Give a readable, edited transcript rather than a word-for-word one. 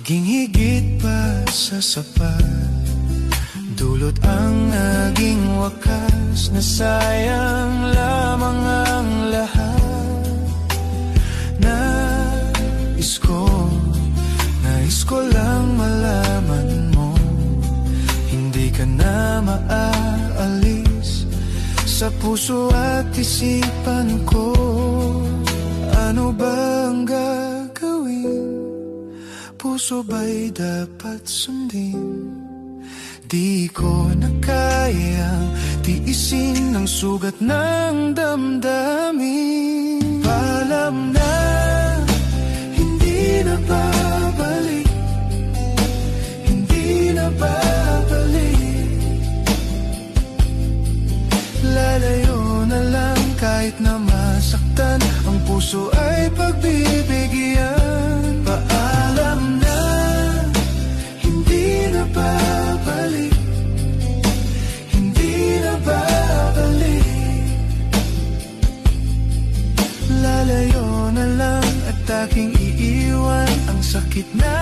Naging higit pa sa sapat, dulot ang naging wakas, na sayang lamang ang lahat. Nais ko lang malaman mo, hindi ka na maaalis sa puso at isipan ko. Ano bang gagawin? Puso ba'y dapat sundin? Di ko na kayang tiisin ang sugat ng damdamin. Paalam na, hindi na babalik, hindi na babalik. Lalayo na lang kahit na masaktan, ang puso ay pagbibigyan. Paalam na, hindi na babalik, hindi na babalik. Lalayo na lang at aking iiwan ang sakit na